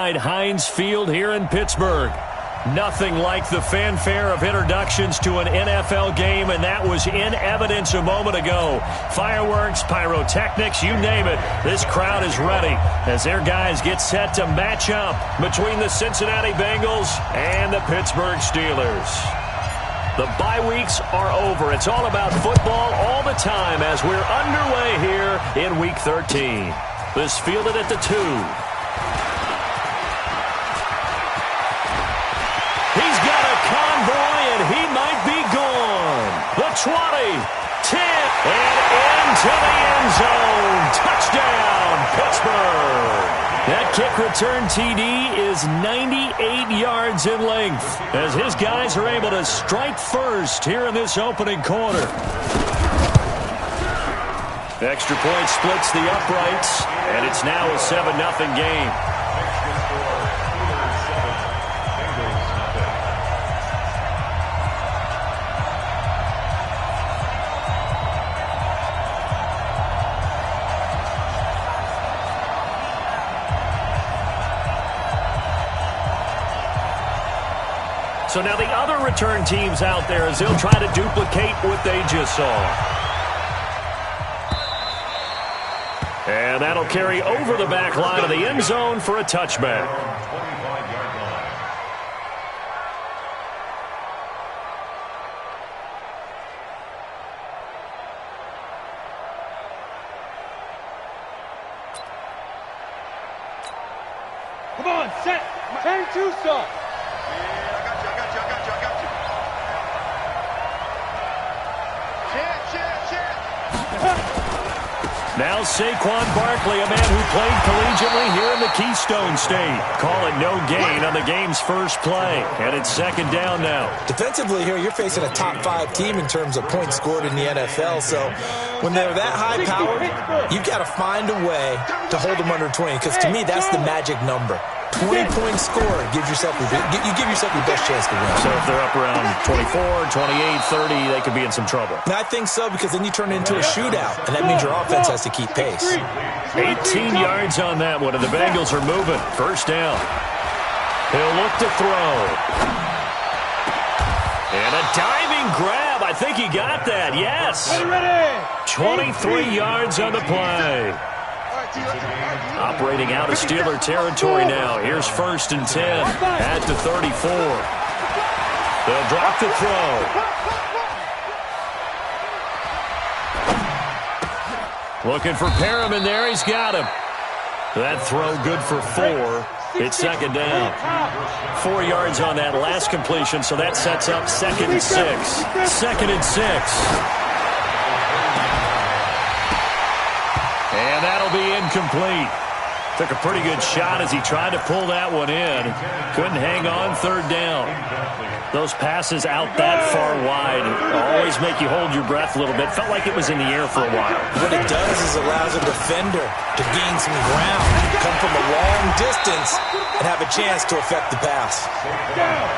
inside Heinz Field here in Pittsburgh. Nothing like the fanfare of introductions to an NFL game, and that was in evidence a moment ago. Fireworks, pyrotechnics, you name it. This crowd is ready as their guys get set to match up between the Cincinnati Bengals and the Pittsburgh Steelers. The bye weeks are over. It's all about football all the time as we're underway here in Week 13. This fielded at the 2. He's got a convoy, and he might be gone. The 20, 10, and into the end zone. Touchdown, Pittsburgh. That kick return TD is 98 yards in length as his guys are able to strike first here in this opening quarter. Extra point splits the uprights, and it's now a 7-0 game. So now the other return teams out there as they'll try to duplicate what they just saw. And that'll carry over the back line of the end zone for a touchback. Come on, set. 10-2 stop. Now Saquon Barkley, a man who played collegiately here in the Keystone State. Call it no gain on the game's first play. And it's second down now. Defensively here, you're facing a top-5 team in terms of points scored in the NFL. So when they're that high-powered, you've got to find a way to hold them under 20. Because to me, that's the magic number. 20-point score gives yourself your best chance to win. So if they're up around 24, 28, 30, they could be in some trouble. I think so, because then you turn it into a shootout, and that means your offense has to keep pace. 18 yards on that one, and the Bengals are moving. First down. He'll look to throw. And a diving grab. I think he got that. Yes. 23 yards on the play. Operating out of Steeler territory now. Here's 1st and 10 at the 34. They'll drop the throw. Looking for Perriman there. He's got him. That throw good for 4. It's second down. 4 yards on that last completion, so that sets up 2nd and 6. 2nd and 6. And that'll be incomplete. Took a pretty good shot as he tried to pull that one in. Couldn't hang on 3rd down. Those passes out that far wide always make you hold your breath a little bit. Felt like it was in the air for a while. What it does is allows a defender to gain some ground, come from a long distance, and have a chance to affect the pass.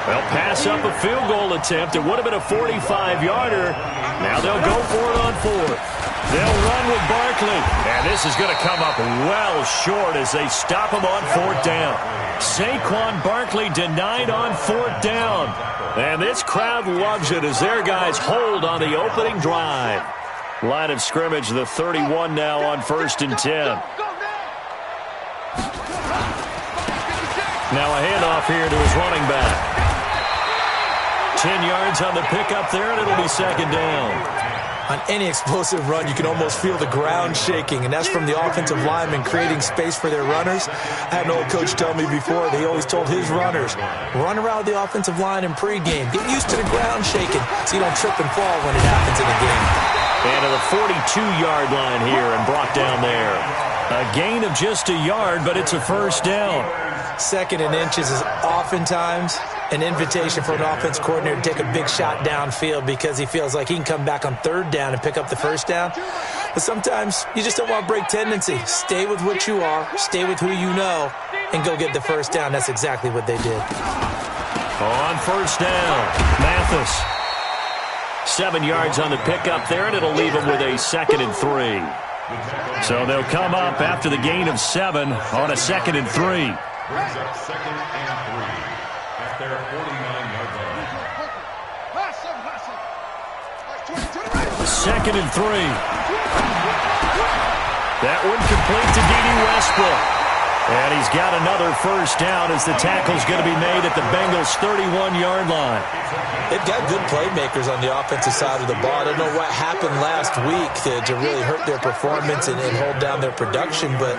Well, pass up a field goal attempt. It would have been a 45-yarder. Now they'll go for it on 4th. They'll run with Barkley. And this is going to come up well short as they stop him on 4th down. Saquon Barkley denied on 4th down. And this crowd loves it as their guys hold on the opening drive. Line of scrimmage, the 31 now on 1st and 10. Now a handoff here to his running back. 10 yards on the pickup there, and it'll be second down. On any explosive run, you can almost feel the ground shaking, and that's from the offensive linemen creating space for their runners. I had an old coach tell me before that he always told his runners, run around the offensive line in pregame. Get used to the ground shaking so you don't trip and fall when it happens in a game. And to the 42-yard line here and brought down there. A gain of just a yard, but it's a first down. 2nd and inches is oftentimes an invitation for an offense coordinator to take a big shot downfield because he feels like he can come back on 3rd down and pick up the first down. But sometimes you just don't want to break tendency. Stay with what you are, stay with who you know, and go get the first down. That's exactly what they did. On first down, Mathis. 7 yards on the pickup there, and it'll leave him with a 2nd and 3. So they'll come up after the gain of 7 on a 2nd and 3. Brings up 2nd and 3 at their 49-yard line. 2nd and 3. That one complete to D.D. Westbrook. And he's got another first down as the tackle's going to be made at the Bengals' 31-yard line. They've got good playmakers on the offensive side of the ball. I don't know what happened last week to really hurt their performance and hold down their production, but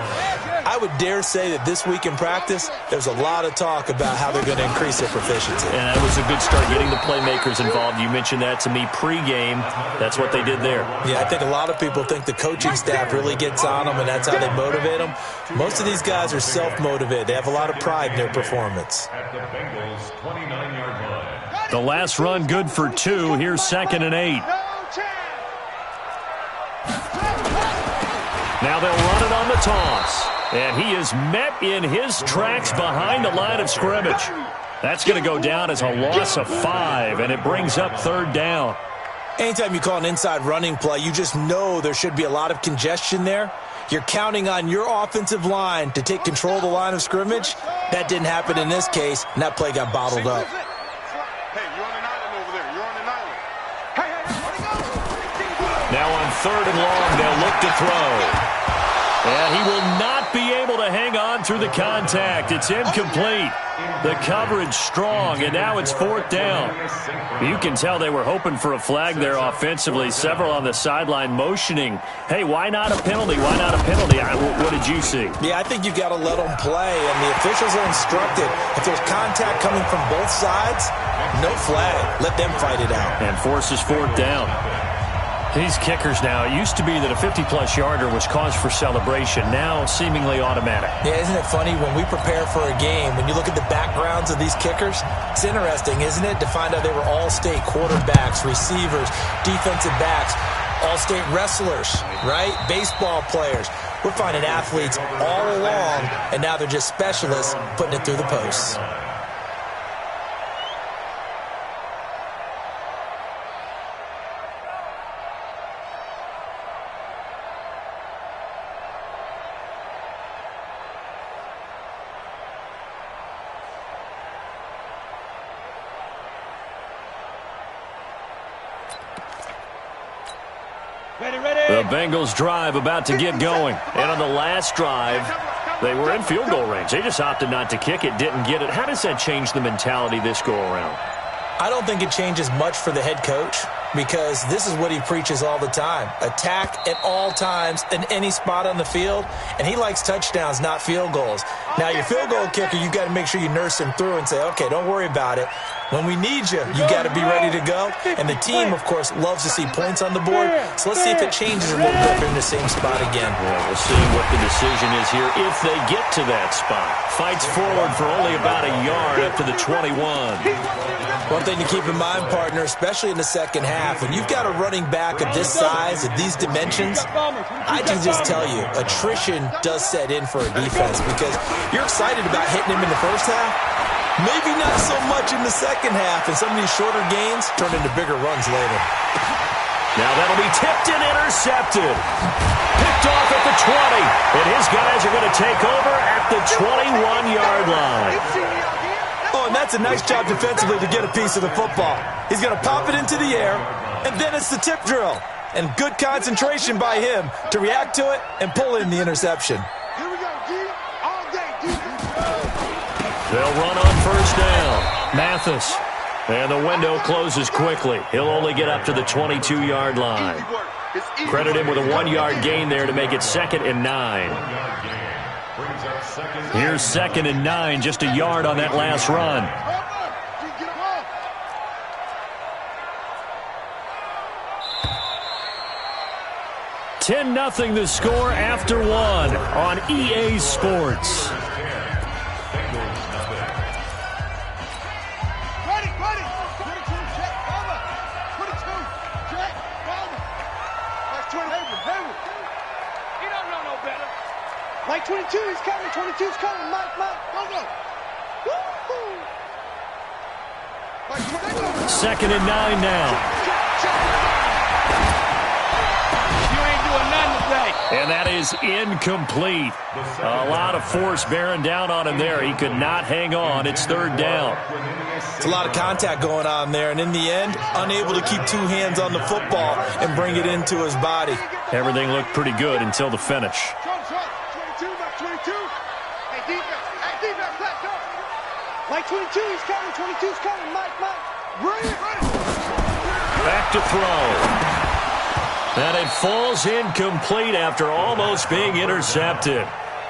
I would dare say that this week in practice, there's a lot of talk about how they're going to increase their proficiency. And that was a good start, getting the playmakers involved. You mentioned that to me pregame. That's what they did there. Yeah, I think a lot of people think the coaching staff really gets on them, and that's how they motivate them. Most of these guys are self-motivated. They have a lot of pride in their performance. At the Bengals' 29-yard line. The last run good for 2. Here's 2nd and 8. Now they'll run it on the toss. And he is met in his tracks behind the line of scrimmage. That's going to go down as a loss of 5, and it brings up 3rd down. Anytime you call an inside running play, you just know there should be a lot of congestion there. You're counting on your offensive line to take control of the line of scrimmage. That didn't happen in this case, and that play got bottled up. Hey, you're on an island over there. You're on an island. Hey, Now on 3rd and long, they'll look to throw. And he will not be able to hang on through the contact. It's incomplete. The coverage strong, and now it's 4th down. You can tell they were hoping for a flag there offensively. Several on the sideline motioning, hey, why not a penalty? Why not a penalty? What did you see? Yeah, I think you've got to let them play, and the officials are instructed. If there's contact coming from both sides, no flag. Let them fight it out. And forces 4th down. These kickers now, it used to be that a 50-plus yarder was cause for celebration. Now seemingly automatic. Yeah, isn't it funny when we prepare for a game, when you look at the backgrounds of these kickers, it's interesting, isn't it, to find out they were all-state quarterbacks, receivers, defensive backs, all-state wrestlers, right? Baseball players. We're finding athletes all along, and now they're just specialists putting it through the posts. The Bengals drive about to get going. And on the last drive, they were in field goal range. They just opted not to kick it, didn't get it. How does that change the mentality this go around? I don't think it changes much for the head coach, because this is what he preaches all the time. Attack at all times in any spot on the field, and he likes touchdowns, not field goals. Now, your field goal kicker, you've got to make sure you nurse him through and say, okay, don't worry about it. When we need you, you got to be ready to go. And the team, of course, loves to see points on the board. So let's see if it changes a little bit. They're in the same spot again. Well, we'll see what the decision is here if they get to that spot. Fights forward for only about a yard up to the 21. One thing to keep in mind, partner, especially in the second half, when you've got a running back of this size, of these dimensions, I can just tell you, attrition does set in for a defense, because you're excited about hitting him in the first half. Maybe not so much in the second half, and some of these shorter gains turn into bigger runs later. Now that'll be tipped and intercepted. Picked off at the 20, and his guys are going to take over at the 21-yard line. Oh, and that's a nice job defensively to get a piece of the football. He's going to pop it into the air, and then it's the tip drill. And good concentration by him to react to it and pull in the interception. Here we go, D. All day, D. They'll run on first down. Mathis. And the window closes quickly. He'll only get up to the 22-yard line. Credit him with a 1-yard gain there to make it 2nd and 9. Here's 2nd and 9, just a yard on that last run. (10-0) the score after 1 on EA Sports. Like 22, he's coming. 22's coming. Mike, go. Woo-hoo. Like 2nd and 9 now. You ain't doing nothing today. And that is incomplete. A lot of force bearing down on him there. He could not hang on. It's third down. It's a lot of contact going on there, and in the end, unable to keep two hands on the football and bring it into his body. Everything looked pretty good until the finish. 22, back 22. Hey, defense, let's go. Mike 22, he's coming. 22's coming. Mike. Run it. Back to throw. And it falls incomplete after almost being intercepted.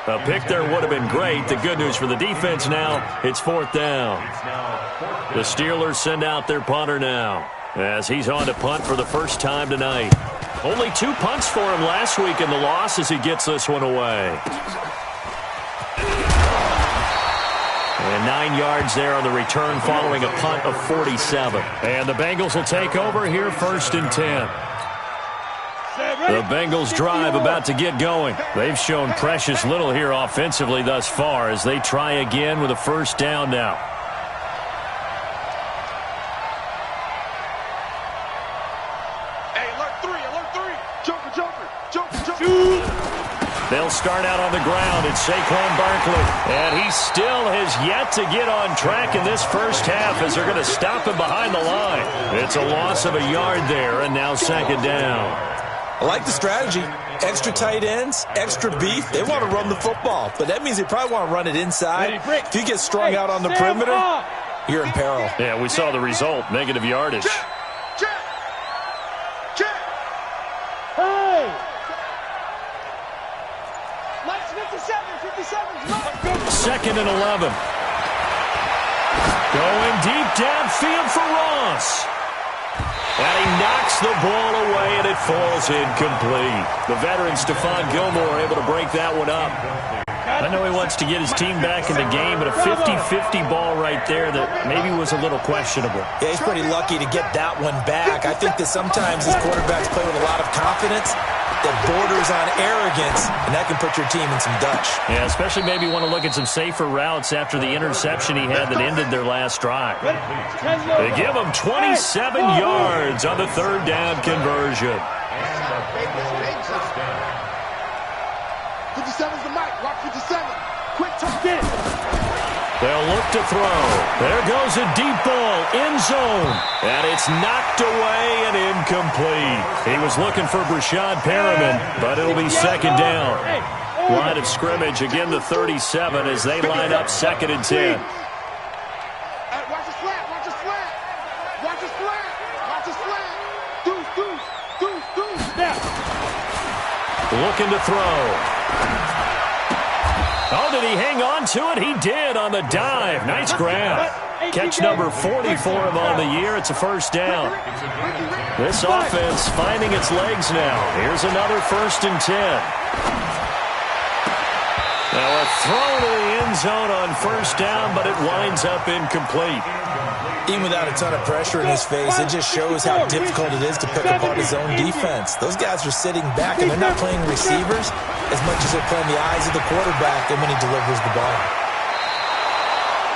A pick there would have been great. The good news for the defense now, it's fourth down. The Steelers send out their punter now as he's on to punt for the first time tonight. Only 2 punts for him last week in the loss as he gets this one away. And 9 yards there on the return following a punt of 47. And the Bengals will take over here first and 10. The Bengals drive about to get going. They've shown precious little here offensively thus far as they try again with a first down now. Hey, alert 3. Joker. They'll start out on the ground. It's Saquon Barkley. And he still has yet to get on track in this first half as they're going to stop him behind the line. It's a loss of a yard there, and now second down. I like the strategy. Extra tight ends, extra beef. They want to run the football, but that means they probably want to run it inside. If you get strung out on the perimeter, you're in peril. Yeah, we saw the result. Negative yardage. Check. Hey! Mike's 57's Mike. Second and 11. Going deep downfield for Ross. And he knocks the ball away, and it falls incomplete. The veteran Stephon Gilmore able to break that one up. I know he wants to get his team back in the game, but a 50-50 ball right there that maybe was a little questionable. Yeah, he's pretty lucky to get that one back. I think that sometimes his quarterbacks play with a lot of confidence that borders on arrogance, and that can put your team in some Dutch. Yeah, especially maybe want to look at some safer routes after the interception he had that ended their last drive. They give him 27 yards on the third down conversion. 57's the Mike. Watch 57. Quick, get it. They'll look to throw. There goes a deep ball, end zone. And it's knocked away and incomplete. He was looking for Brashad Perriman, but it'll be second down. Line of scrimmage, again the 37 as they line up second and 10. Watch the slant. Deuce. Looking to throw. Oh, did he hang on to it? He did on the dive. Nice grab. Catch number 40 for him on the year. It's a first down. This offense finding its legs now. Here's another first and 10. Now a throw to the end zone on first down, but it winds up incomplete. Even without a ton of pressure in his face, it just shows how difficult it is to pick apart his own defense. Those guys are sitting back, and they're not playing receivers as much as they're playing the eyes of the quarterback and when he delivers the ball.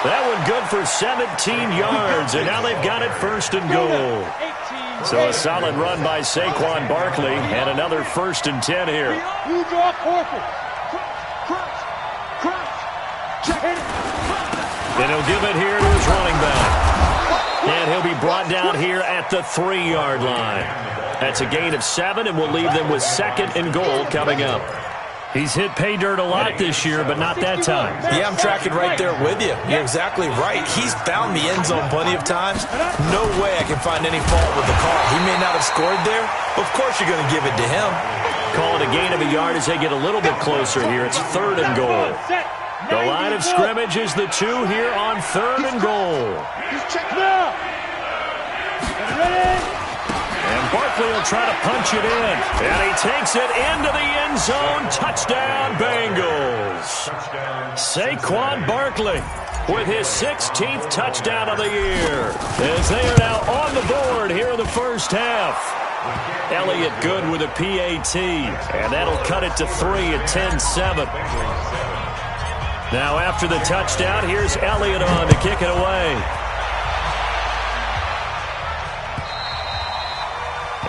That one good for 17 yards, and now they've got it first and goal. So a solid run by Saquon Barkley, and another first and 10 here. And he'll give it here to his running back. And he'll be brought down here at the 3-yard line. That's a gain of 7, and we'll leave them with second and goal coming up. He's hit pay dirt a lot this year, but not that time. Yeah, I'm tracking right there with you. You're exactly right. He's found the end zone plenty of times. No way I can find any fault with the call. He may not have scored there, but of course you're going to give it to him. Call it a gain of a yard as they get a little bit closer here. It's third and goal. The line of scrimmage is the 2 here on third and goal. And Barkley will try to punch it in. And he takes it into the end zone. Touchdown, Bengals. Saquon Barkley with his 16th touchdown of the year as they are now on the board here in the first half. Elliott good with a PAT, and that'll cut it to 3 at 10-7. Now after the touchdown, here's Elliott on to kick it away.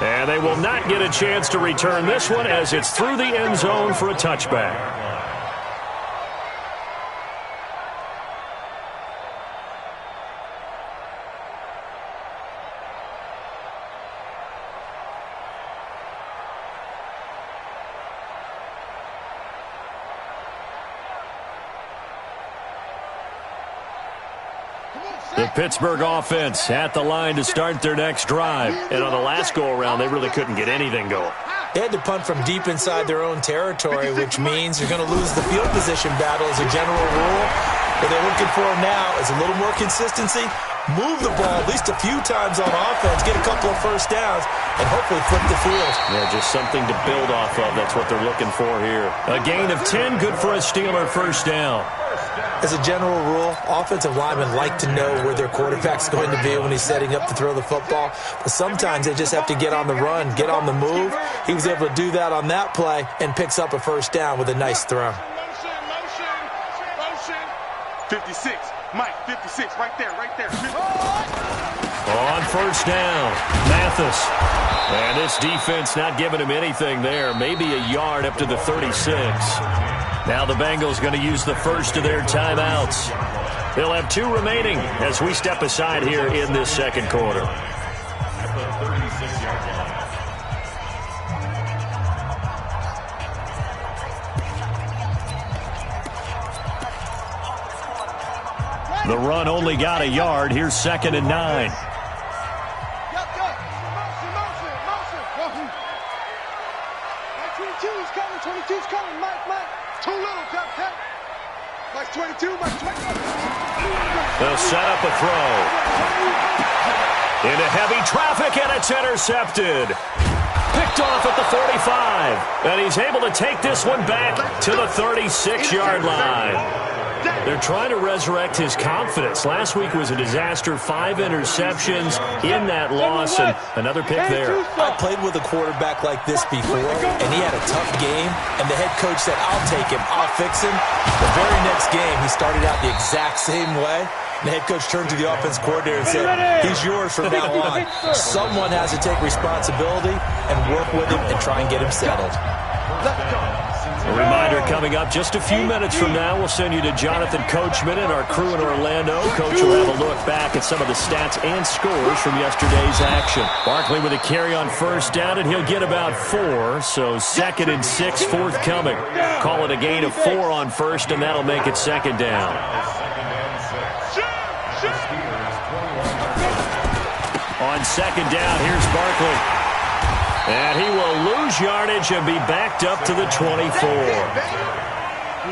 And they will not get a chance to return this one as it's through the end zone for a touchback. The Pittsburgh offense at the line to start their next drive. And on the last go-around, they really couldn't get anything going. They had to punt from deep inside their own territory, which means you're going to lose the field position battle as a general rule. What they're looking for now is a little more consistency, move the ball at least a few times on offense, get a couple of first downs, and hopefully flip the field. Yeah, just something to build off of. That's what they're looking for here. A gain of 10, good for a Steeler first down. As a general rule, offensive linemen like to know where their quarterback's going to be when he's setting up to throw the football. But sometimes they just have to get on the run, get on the move. He was able to do that on that play and picks up a first down with a nice throw. Motion. 56. Mike, 56. Right there. On first down, Mathis. And this defense not giving him anything there. Maybe a yard up to the 36. Now the Bengals going to use the first of their timeouts. They'll have 2 remaining as we step aside here in this second quarter. At the 36-yard line. The run only got a yard. Here's 2nd and 9. Motion. 22's coming. Mike. Too little, Captain. Mike's 22. They'll set up a throw. Into heavy traffic, and it's intercepted. Picked off at the 45. And he's able to take this one back to the 36-yard line. They're trying to resurrect his confidence. Last week was a disaster. 5 interceptions in that loss, and another pick there. I played with a quarterback like this before, and he had a tough game, and the head coach said, I'll take him, I'll fix him. The very next game, he started out the exact same way. The head coach turned to the offense coordinator and said, he's yours from now on. Someone has to take responsibility and work with him and try and get him settled. A reminder coming up just a few minutes from now. We'll send you to Jonathan Coachman and our crew in Orlando. Coach will have a look back at some of the stats and scores from yesterday's action. Barkley with a carry on first down, and he'll get about 4. So 2nd and 6 forthcoming. Call it a gain of 4 on first, and that'll make it 2nd down. On 2nd down, here's Barkley. And he will lose yardage and be backed up to the 24.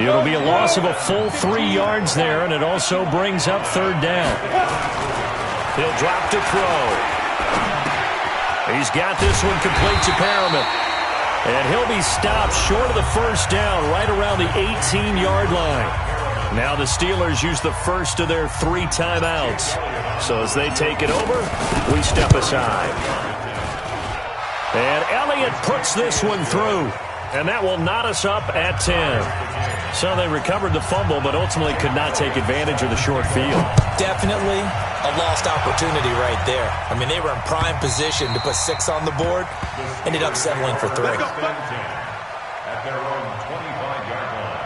It'll be a loss of a full 3 yards there, and it also brings up 3rd down. He'll drop to throw. He's got this one complete to Perriman. And he'll be stopped short of the first down right around the 18-yard line. Now the Steelers use the first of their 3 timeouts. So as they take it over, we step aside. And Elliott puts this one through. And that will knot us up at 10. So they recovered the fumble, but ultimately could not take advantage of the short field. Definitely a lost opportunity right there. I mean, they were in prime position to put 6 on the board. Ended up settling for 3. At their own 25-yard line.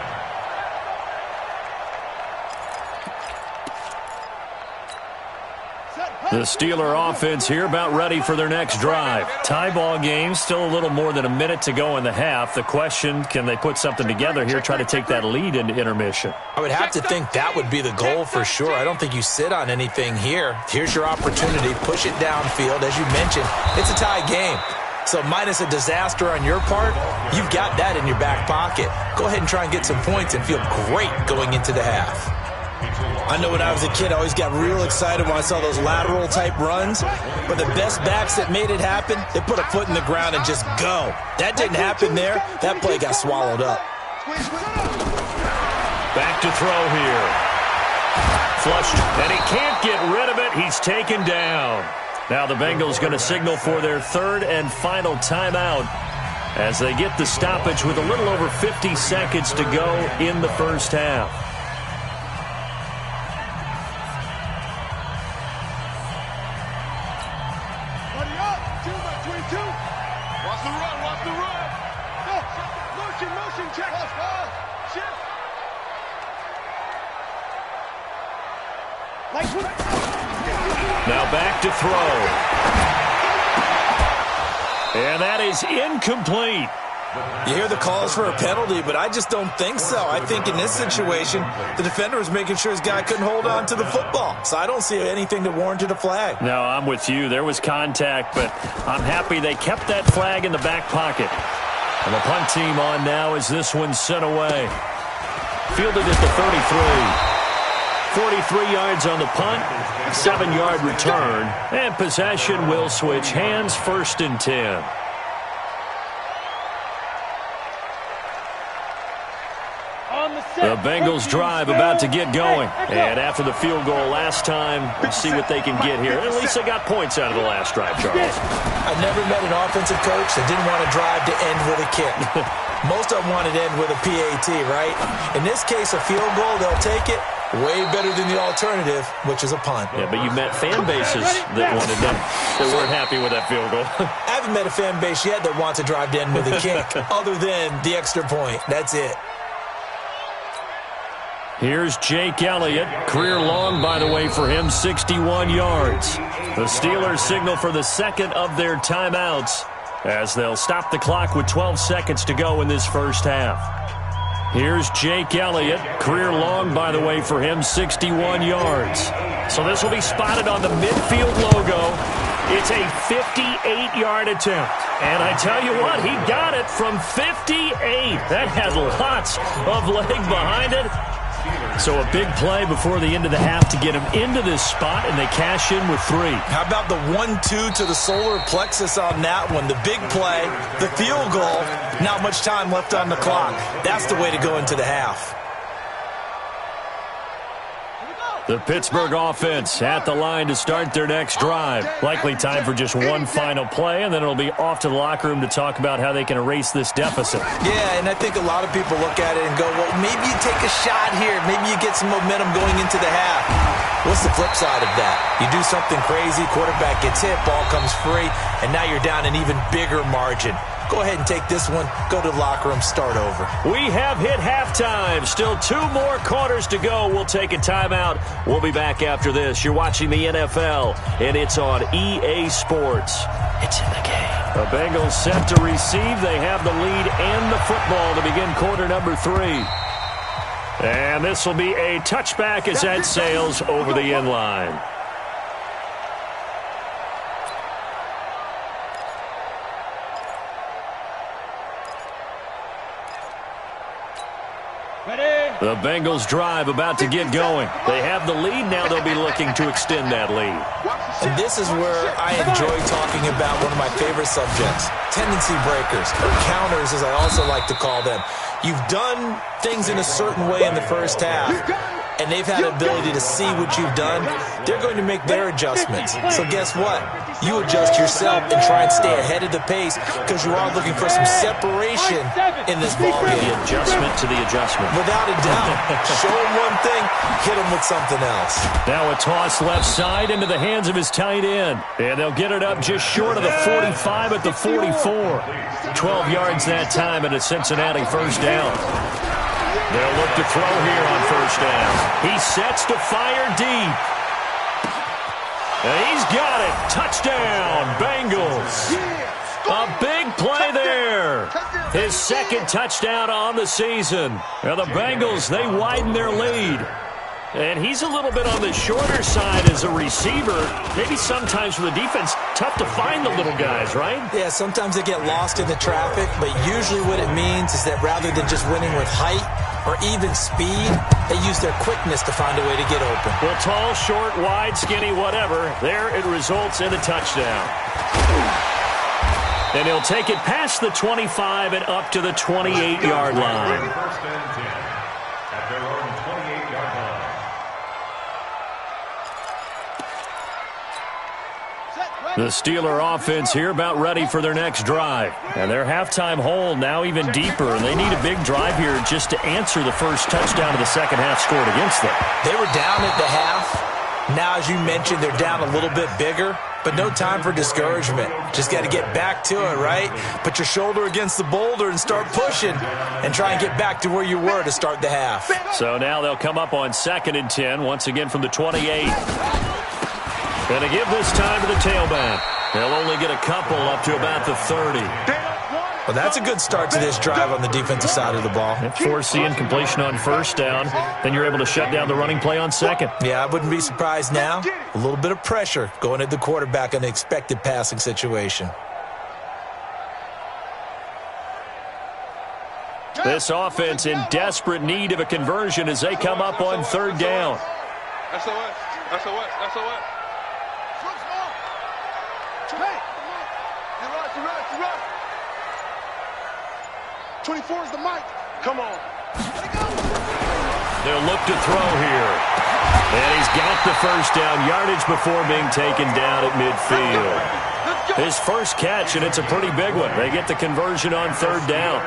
The Steeler offense here about ready for their next drive. Tie ball game, still a little more than a minute to go in the half. The question, can they put something together here, try to take that lead into intermission? I would have to think that would be the goal for sure. I don't think you sit on anything here. Here's your opportunity. Push it downfield. As you mentioned, it's a tie game. So minus a disaster on your part, you've got that in your back pocket. Go ahead and try and get some points and feel great going into the half. I know when I was a kid, I always got real excited when I saw those lateral-type runs. But the best backs that made it happen, they put a foot in the ground and just go. That didn't happen there. That play got swallowed up. Back to throw here. Flushed, and he can't get rid of it. He's taken down. Now the Bengals going to signal for their 3rd and final timeout as they get the stoppage with a little over 50 seconds to go in the first half. 22. Watch the run, watch the run. Go. Motion, check. Shift. Now back to throw. And that is incomplete. You hear the calls for a penalty, but I just don't think so. I think in this situation, the defender was making sure his guy couldn't hold on to the football. So I don't see anything that warranted a flag. No, I'm with you. There was contact, but I'm happy they kept that flag in the back pocket. And the punt team on now as this one's sent away. Fielded at the 33. 43 yards on the punt, 7-yard return, and possession will switch hands, 1st and 10. The Bengals drive about to get going. And after the field goal last time, we'll see what they can get here. At least they got points out of the last drive, Charles. I've never met an offensive coach that didn't want to drive to end with a kick. Most of them wanted to end with a PAT, right? In this case, a field goal, they'll take it. Way better than the alternative, which is a punt. Yeah, but you met fan bases that wanted them, that weren't happy with that field goal. I haven't met a fan base yet that wants to drive to end with a kick, other than the extra point. That's it. Here's Jake Elliott. Career long, by the way, for him, 61 yards. The Steelers signal for the second of their timeouts as they'll stop the clock with 12 seconds to go in this first half. Here's Jake Elliott. Career long, by the way, for him, 61 yards. So this will be spotted on the midfield logo. It's a 58-yard attempt. And I tell you what, he got it from 58. That had lots of leg behind it. So a big play before the end of the half to get him into this spot, and they cash in with 3. How about the 1-2 to the solar plexus on that one? The big play, the field goal, not much time left on the clock. That's the way to go into the half. The Pittsburgh offense at the line to start their next drive. Likely time for just one final play, and then it'll be off to the locker room to talk about how they can erase this deficit. Yeah, and I think a lot of people look at it and go, well, maybe you take a shot here. Maybe you get some momentum going into the half. What's the flip side of that? You do something crazy, quarterback gets hit, ball comes free, and now you're down an even bigger margin. Go ahead and take this one, go to the locker room, start over. We have hit halftime. Still 2 more quarters to go. We'll take a timeout. We'll be back after this. You're watching the NFL, and it's on EA Sports. It's in the game. The Bengals set to receive. They have the lead and the football to begin quarter number 3. And this will be a touchback as that sails over the end line. The Bengals drive about to get going. They have the lead. Now they'll be looking to extend that lead. And this is where I enjoy talking about one of my favorite subjects, tendency breakers, or counters as I also like to call them. You've done things in a certain way in the first half, and they've had the ability to see what you've done. They're going to make their adjustments. So guess what? You adjust yourself and try and stay ahead of the pace because you are looking for some separation in this ballgame. The adjustment to the adjustment. Without a doubt. Show him one thing, hit him with something else. Now a toss left side into the hands of his tight end. And they'll get it up just short of the 45 at the 44. 12 yards that time and a Cincinnati first down. They'll look to throw here on first down. He sets to fire deep. And he's got it. Touchdown, Bengals. A big play there. His second touchdown on the season. Now the Bengals, they widen their lead. And he's a little bit on the shorter side as a receiver. Maybe sometimes for the defense, tough to find the little guys, right? Yeah, sometimes they get lost in the traffic, but usually what it means is that rather than just winning with height or even speed, they use their quickness to find a way to get open. Well, tall, short, wide, skinny, whatever. There it results in a touchdown. And he'll take it past the 25 and up to the 28-yard line. First and 10 at their own 28-yard line. The Steeler offense here about ready for their next drive. And their halftime hole now even deeper, and they need a big drive here just to answer the first touchdown of the second half scored against them. They were down at the half, Now, as you mentioned, they're down a little bit bigger, but no time for discouragement. Just got to get back to it, right? Put your shoulder against the boulder and start pushing and try and get back to where you were to start the half. So now they'll come up on 2nd and 10, once again from the 28. Going to give this time to the tailback. They'll only get a couple up to about the 30. Well, that's a good start to this drive on the defensive side of the ball. Force the incompletion on 1st down. Then you're able to shut down the running play on 2nd. Yeah, I wouldn't be surprised now. A little bit of pressure going at the quarterback in an expected passing situation. This offense in desperate need of a conversion as they come up on 3rd down. SOS. SOS. SOS. 24 is the mic. Come on. They'll look to throw here. And he's got the 1st down yardage before being taken down at midfield. His first catch, and it's a pretty big one. They get the conversion on 3rd down.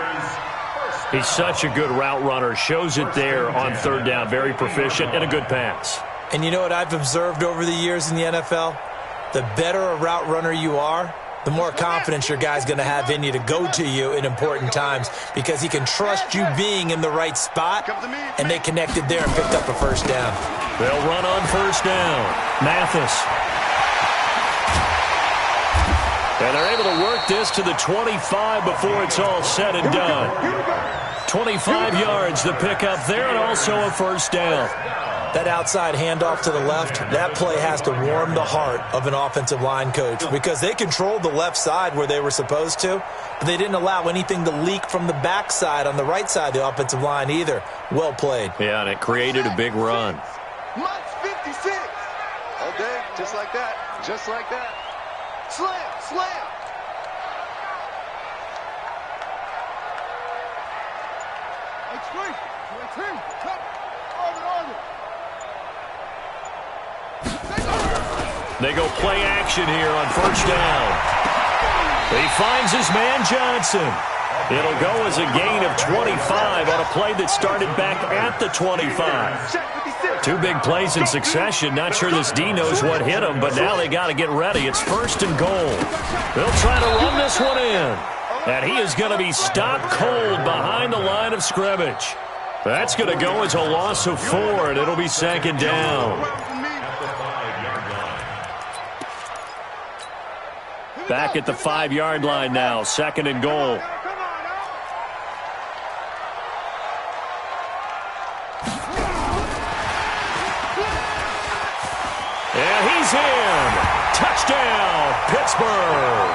He's such a good route runner. Shows it there on 3rd down. Very proficient and a good pass. And you know what I've observed over the years in the NFL? The better a route runner you are, the more confidence your guy's going to have in you to go to you in important times because he can trust you being in the right spot, and they connected there and picked up a 1st down. They'll run on 1st down. Mathis. And they're able to work this to the 25 before it's all said and done. 25 yards the pickup there and also a 1st down. That outside handoff to the left, that play has to warm the heart of an offensive line coach because they controlled the left side where they were supposed to, but they didn't allow anything to leak from the backside on the right side of the offensive line either. Well played. Yeah, and it created a big run. Mike's 56. Okay, just like that. Just like that. Slam, slam. They go play action here on 1st down. He finds his man Johnson. It'll go as a gain of 25 on a play that started back at the 25. 2 big plays in succession. Not sure this D knows what hit him, but now they got to get ready. It's 1st and goal. They'll try to run this one in. And he is going to be stopped cold behind the line of scrimmage. That's going to go as a loss of 4, and it'll be 2nd down. Back at the 5-yard line now, 2nd and goal. And he's in. Touchdown, Pittsburgh.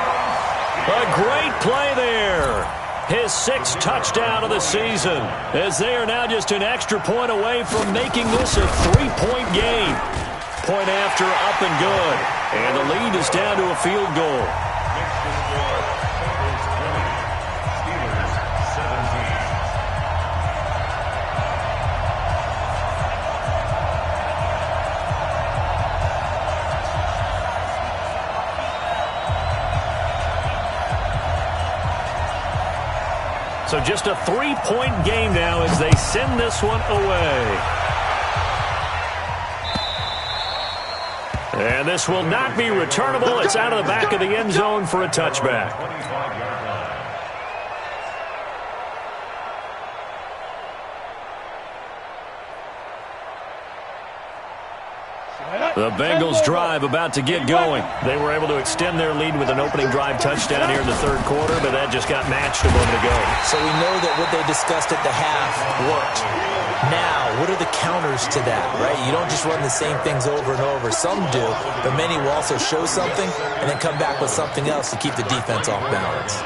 A great play there. His 6th touchdown of the season, as they are now just an extra point away from making this a 3-point game. Point after, up and good. And the lead is down to a field goal. So just a 3-point game now as they send this one away. And this will not be returnable. It's out of the back of the end zone for a touchback. The Bengals drive about to get going. They were able to extend their lead with an opening drive touchdown here in the 3rd quarter, but that just got matched a moment ago. So we know that what they discussed at the half worked. Now, what are the counters to that, right? You don't just run the same things over and over. Some do, but many will also show something and then come back with something else to keep the defense off balance.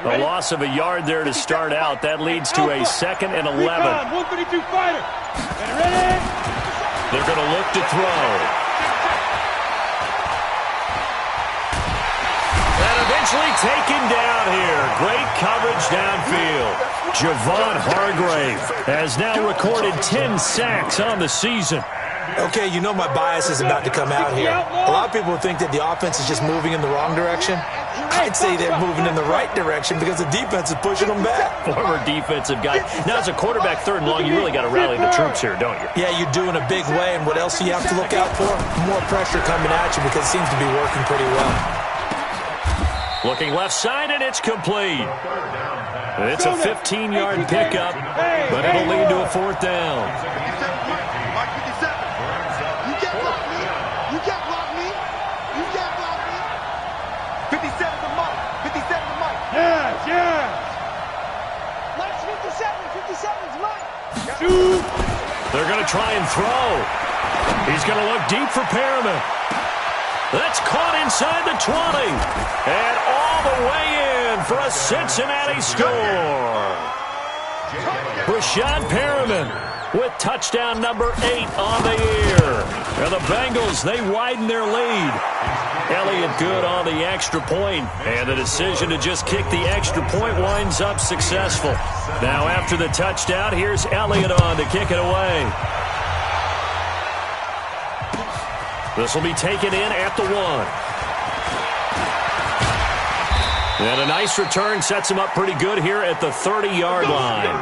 A loss of a yard there to start out. That leads to a 2nd and 11. 132 fighter. Ready? They're going to look to throw. And And eventually taken down here. Great coverage downfield. Javon Hargrave has now recorded 10 sacks on the season. Okay, you know my bias is about to come out here. A lot of people think that the offense is just moving in the wrong direction. I'd say they're moving in the right direction because the defense is pushing them back. Former defensive guy. Now, as a quarterback, third and long, you really got to rally the troops here, don't you? Yeah, you do in a big way. And what else do you have to look out for? More pressure coming at you because it seems to be working pretty well. Looking left side, and it's complete. It's a 15-yard pickup, but it'll lead to a fourth down. Yeah. Mike's 57's Mike. They're going to try and throw. He's going to look deep for Perriman. That's caught inside the 20. And all the way in for a Cincinnati score. Brashad Perriman with touchdown number 8 on the year. And the Bengals, they widen their lead. Elliott good on the extra point, and the decision to just kick the extra point winds up successful. Now after the touchdown, here's Elliott on to kick it away. This will be taken in at the 1. And a nice return sets him up pretty good here at the 30-yard line.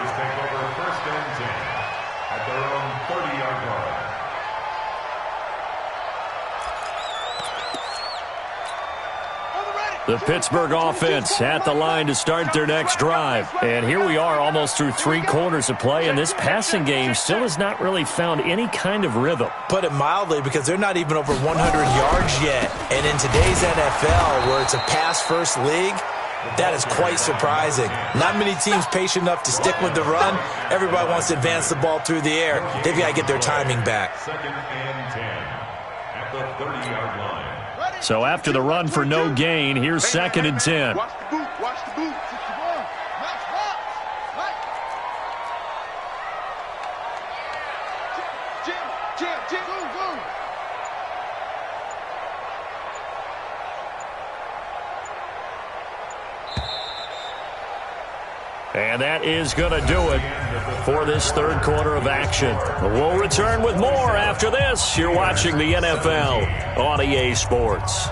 The Pittsburgh offense at the line to start their next drive. And here we are almost through 3 quarters of play, and this passing game still has not really found any kind of rhythm. Put it mildly, because they're not even over 100 yards yet. And in today's NFL, where it's a pass-first league, that is quite surprising. Not many teams patient enough to stick with the run. Everybody wants to advance the ball through the air. They've got to get their timing back. 2nd and 10 at the 30-yard line. So after the run for no gain, here's 2nd and 10. Watch the boot. Watch the boot. Jim. Go. And that is going to do it for this third quarter of action. We'll return with more after this. You're watching the NFL on EA Sports.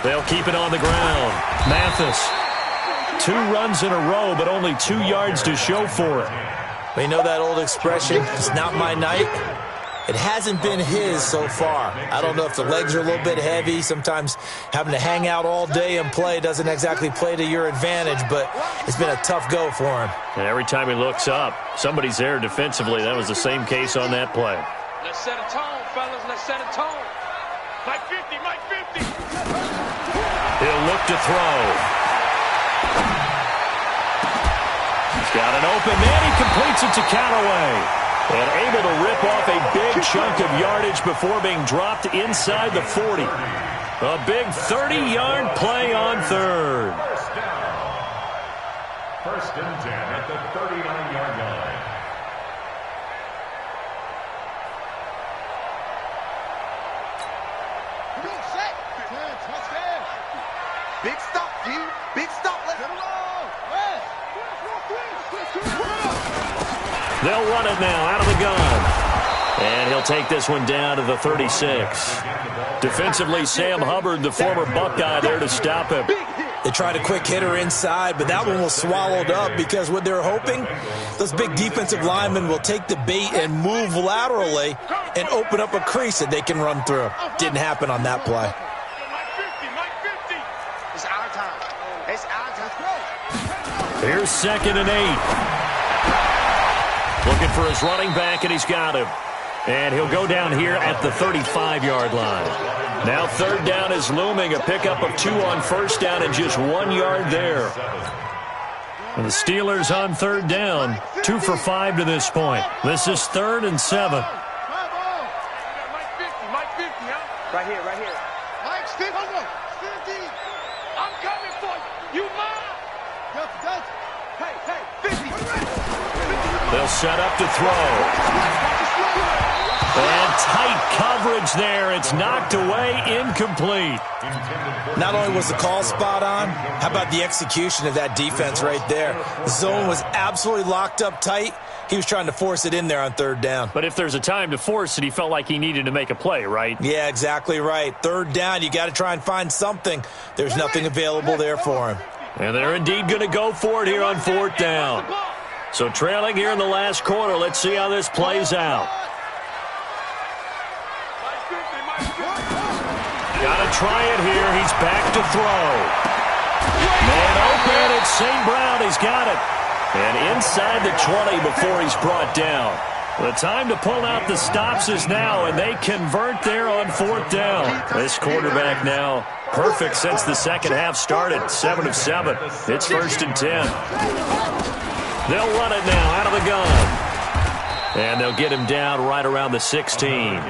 They'll keep it on the ground. Mathis, 2 runs in a row, but only 2 yards to show for it. We know that old expression, it's not my night. It hasn't been his so far. I don't know if the legs are a little bit heavy. Sometimes having to hang out all day and play doesn't exactly play to your advantage, but it's been a tough go for him. And every time he looks up, somebody's there defensively. That was the same case on that play. Let's set a tone, fellas. Let's set a tone. Mike 50. He'll look to throw. He's got an open man. He completes it to Callaway. And able to rip off a big chunk of yardage before being dropped inside the 40. A big 30-yard play on third. First and 10 at the 39-yard line. Big stop, G. Big stop. Let's go. They'll run it now out of the gun. And he'll take this one down to the 36. Defensively, Sam Hubbard, the former Buckeye, there to stop him. They tried a quick hitter inside, but that one was swallowed up because what they're hoping, those big defensive linemen will take the bait and move laterally and open up a crease that they can run through. Didn't happen on that play. Here's 2nd and 8. Looking for his running back, and he's got him. And he'll go down here at the 35-yard line. Now 3rd down is looming. A pickup of 2 on 1st down and just 1 yard there. And the Steelers on 3rd down, 2 for 5 to this point. This is 3rd and 7. They'll set up to throw. And tight coverage there. It's knocked away, incomplete. Not only was the call spot on, how about the execution of that defense right there? The zone was absolutely locked up tight. He was trying to force it in there on third down. But if there's a time to force it, he felt like he needed to make a play, right? Yeah, exactly right. Third down, you got to try and find something. There's nothing available there for him. And they're indeed going to go for it here on fourth down. So trailing here in the last quarter, let's see how this plays out. Got to try it here. He's back to throw. Man open. It's St. Brown. He's got it. And inside the 20 before he's brought down. The time to pull out the stops is now, and they convert there on fourth down. This quarterback now perfect since the second half started. 7 of 7. It's 1st and 10. They'll run it now out of the gun. And they'll get him down right around the 16.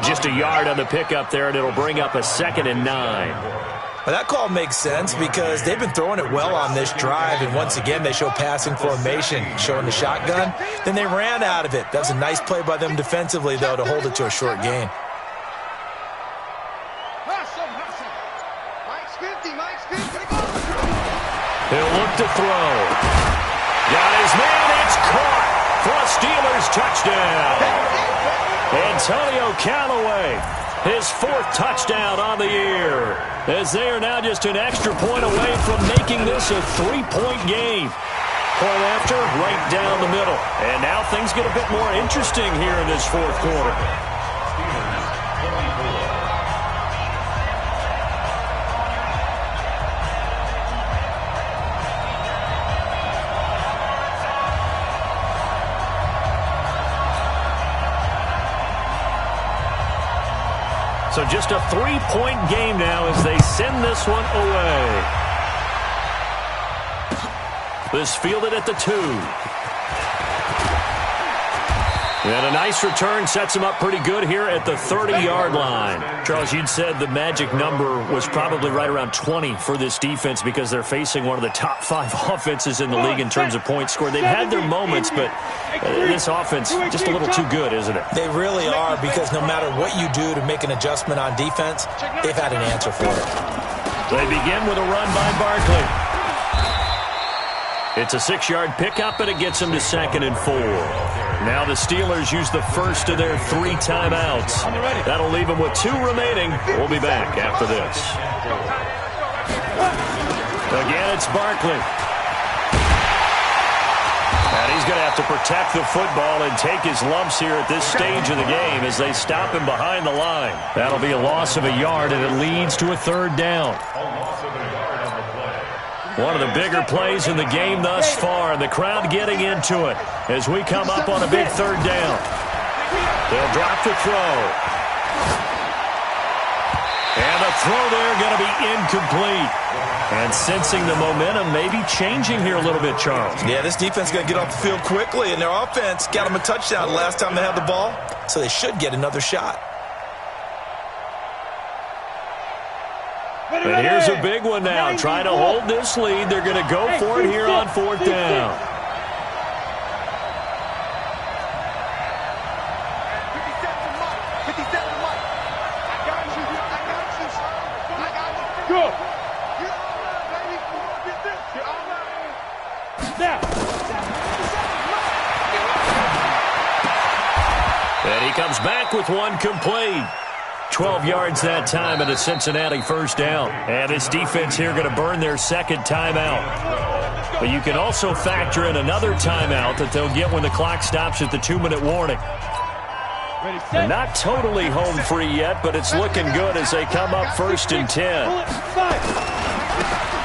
Just a yard on the pickup there, and it'll bring up a 2nd and 9. Well, that call makes sense because they've been throwing it well on this drive, and once again they show passing formation, showing the shotgun. Then they ran out of it. That was a nice play by them defensively, though, to hold it to a short gain. He'll look to throw. Got his man. It's caught for a Steelers touchdown. Antonio Callaway, his 4th touchdown on the year, as they are now just an extra point away from making this a 3-point game. Point after, right down the middle. And now things get a bit more interesting here in this 4th quarter. So just a 3-point game now as they send this one away. This fielded at the 2. And a nice return sets him up pretty good here at the 30-yard line. Charles, you'd said the magic number was probably right around 20 for this defense because they're facing one of the top 5 offenses in the league in terms of points scored. They've had their moments, but this offense just a little too good, isn't it? They really are, because no matter what you do to make an adjustment on defense, they've had an answer for it. They begin with a run by Barkley. It's a 6-yard pickup, and it gets them to 2nd and 4. Now the Steelers use the first of their 3 timeouts. That'll leave them with 2 remaining. We'll be back after this. Again, it's Barkley. And he's going to have to protect the football and take his lumps here at this stage of the game as they stop him behind the line. That'll be a loss of a yard, and it leads to a 3rd down. One of the bigger plays in the game thus far, and the crowd getting into it as we come up on a big 3rd down. They'll drop the throw. And the throw there going to be incomplete. And sensing the momentum maybe changing here a little bit, Charles. Yeah, this defense is going to get off the field quickly, and their offense got them a touchdown the last time they had the ball, so they should get another shot. And here's a big one now. Trying to hold this lead. They're going to go for it here on 4th down. And he comes back with one complete. 12 yards that time and a Cincinnati 1st down. And this defense here going to burn their 2nd timeout. But you can also factor in another timeout that they'll get when the clock stops at the 2-minute warning. They're not totally home free yet, but it's looking good as they come up 1st and 10.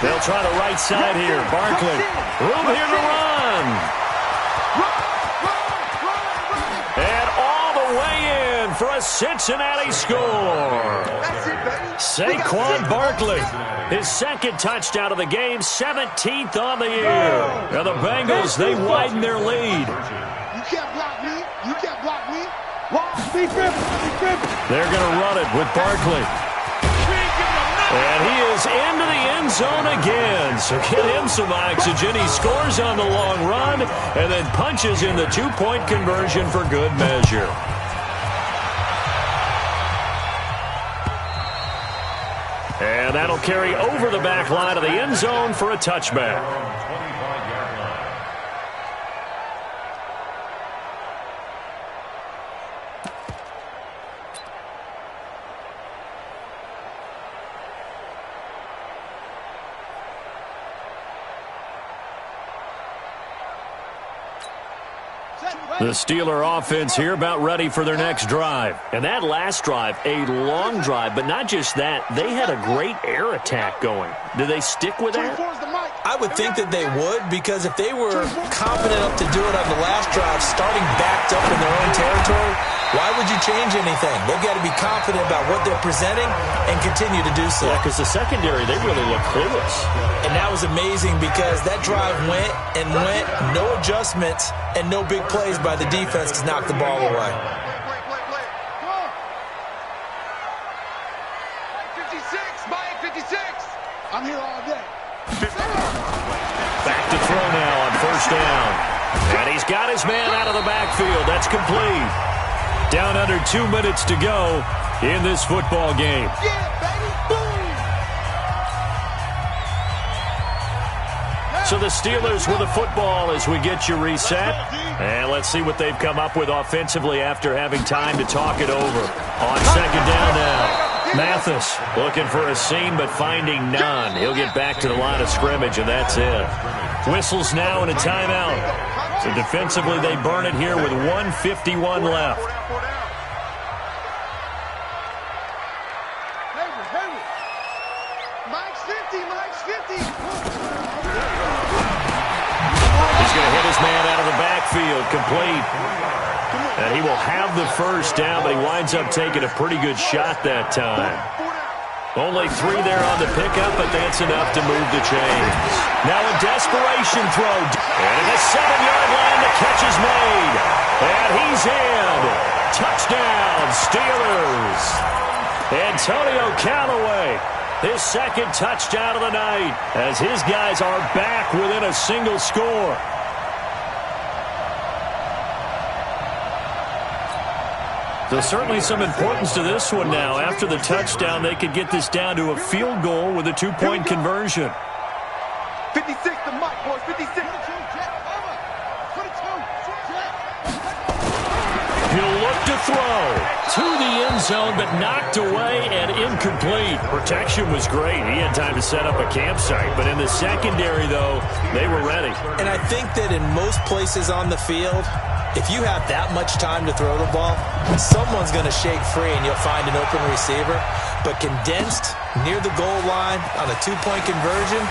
They'll try the right side here. Barkley. Room here to run. And all the way in for a Cincinnati score. Saquon Barkley, his 2nd touchdown of the game, 17th on the year. And the Bengals, they widen their lead. You can't block me. You can't block me. They're going to run it with Barkley. And he is into the end zone again. So get him some oxygen. He scores on the long run and then punches in the two-point conversion for good measure. And that'll carry over the back line of the end zone for a touchback. The Steeler offense here about ready for their next drive. And that last drive, a long drive, but not just that. They had a great air attack going. Do they stick with that? I would think that they would, because if they were confident enough to do it on the last drive, starting backed up in their own territory, why would you change anything? They've got to be confident about what they're presenting and continue to do so. Yeah, because the secondary, they really look clueless. And that was amazing because that drive went and went, no adjustments and no big plays by the defense to knock the ball away. I'm here all day. Back to throw now on first down. And he's got his man out of the backfield. That's complete. Down under 2 minutes to go in this football game. Yeah, baby. Boom. So the Steelers with the football as we get you reset. And let's see what they've come up with offensively after having time to talk it over. On second down now. Mathis looking for a seam but finding none. He'll get back to the line of scrimmage, and that's it. Whistles now and a timeout. So defensively they burn it here with 1:51 left. Mike's 50, Mike's 50. He's going to hit his man out of the backfield, complete. And he will have the first down, but he winds up taking a pretty good shot that time. Only 3 there on the pickup, but that's enough to move the chains. Now a desperation throw. And at the 7-yard line, the catch is made. And he's in. Touchdown, Steelers. Antonio Callaway, his second touchdown of the night, as his guys are back within a single score. There's certainly some importance to this one now. After the touchdown, they could get this down to a field goal with a two-point conversion. 56 to Mike, boys. 56. He'll look to throw to the end zone, but knocked away and incomplete. Protection was great. He had time to set up a campsite. But in the secondary, though, they were ready. And I think that in most places on the field, if you have that much time to throw the ball, someone's going to shake free and you'll find an open receiver. But condensed near the goal line on a two-point conversion,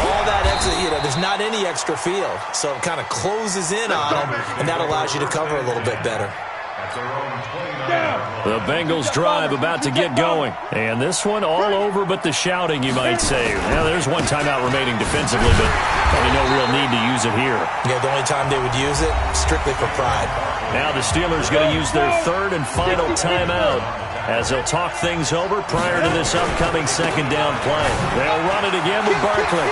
all that extra, there's not any extra field. So it kind of closes in on them, and that allows you to cover a little bit better. The Bengals drive about to get going. And this one all over but the shouting, you might say. Now, there's one timeout remaining defensively, but probably no real need to use it here. Yeah, the only time they would use it, strictly for pride. Now the Steelers going to use their third and final timeout as they'll talk things over prior to this upcoming second down play. They'll run it again with Barkley.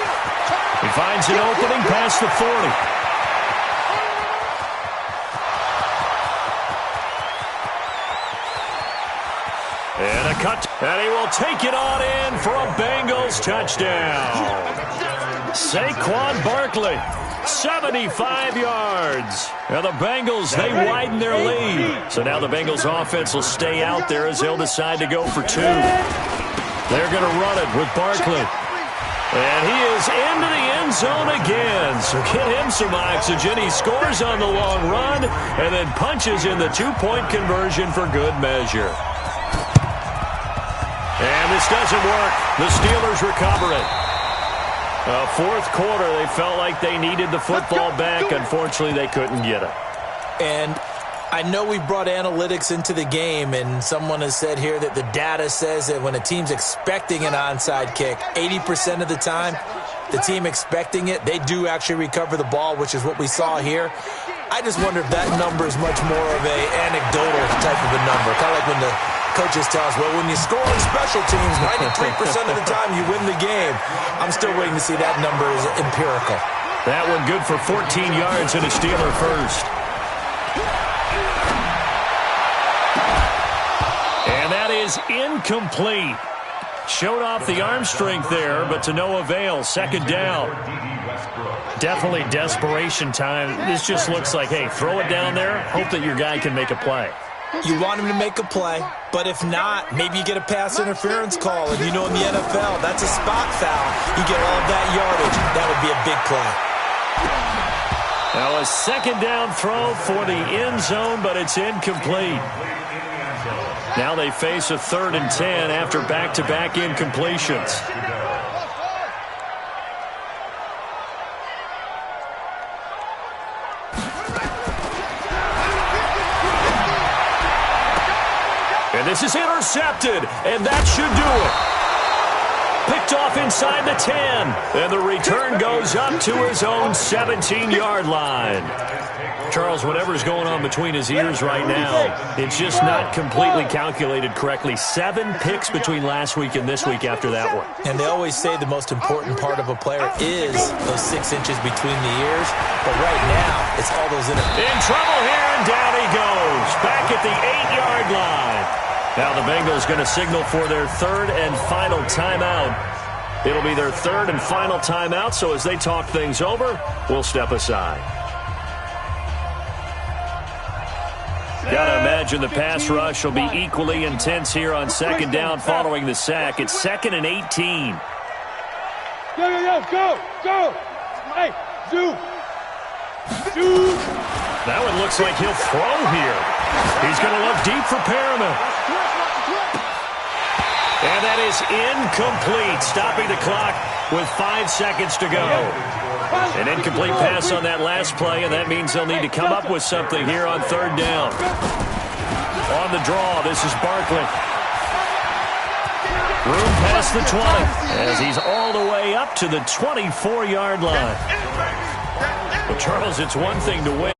He finds an opening past the 40. And a cut, and he will take it on in for a Bengals touchdown. Saquon Barkley, 75 yards. Now the Bengals, they widen their lead. So now the Bengals offense will stay out there as they'll decide to go for 2. They're going to run it with Barkley. And he is into the end zone again. So get him some oxygen. He scores on the long run and then punches in the two-point conversion for good measure. And this doesn't work. The Steelers recover it. Fourth quarter, they felt like they needed the football back. Unfortunately, they couldn't get it. And I know we brought analytics into the game, and someone has said here that the data says that when a team's expecting an onside kick, 80% of the time, the team expecting it, they do actually recover the ball, which is what we saw here. I just wonder if that number is much more of a anecdotal type of a number, kind of like when the coaches tell us, well, when you score on special teams, 93% of the time you win the game. I'm still waiting to see that number is empirical. That one good for 14 yards and a Steeler first. And that is incomplete. Showed off the arm strength there, but to no avail. Second down. Definitely desperation time. This just looks like, hey, throw it down there, hope that your guy can make a play. You want him to make a play, but if not, maybe you get a pass interference call. And you know in the NFL, that's a spot foul. You get all of that yardage. That would be a big play. Now a second down throw for the end zone, but it's incomplete. Now they face a 3rd and 10 after back-to-back incompletions. And this is intercepted, and that should do it. Picked off inside the 10, and the return goes up to his own 17-yard line. Charles, whatever's going on between his ears right now, it's just not completely calculated correctly. 7 picks between last week and this week after that one. And they always say the most important part of a player is those 6 inches between the ears. But right now, it's all those in trouble here, and down he goes. Back at the 8-yard line. Now the Bengals going to signal for their 3rd and final timeout. It'll be their 3rd and final timeout, so as they talk things over, we'll step aside. Gotta imagine the pass rush will be equally intense here on 2nd down following the sack. It's 2nd and 18. Go! Hey, zoom! Zoom! That one looks like he'll throw here. He's going to look deep for Perriman. And that is incomplete, stopping the clock with 5 seconds to go. An incomplete pass on that last play, and that means they'll need to come up with something here on 3rd down. On the draw, this is Barkley. Room past the 20, as he's all the way up to the 24-yard line. Well, Charles, it's one thing to win.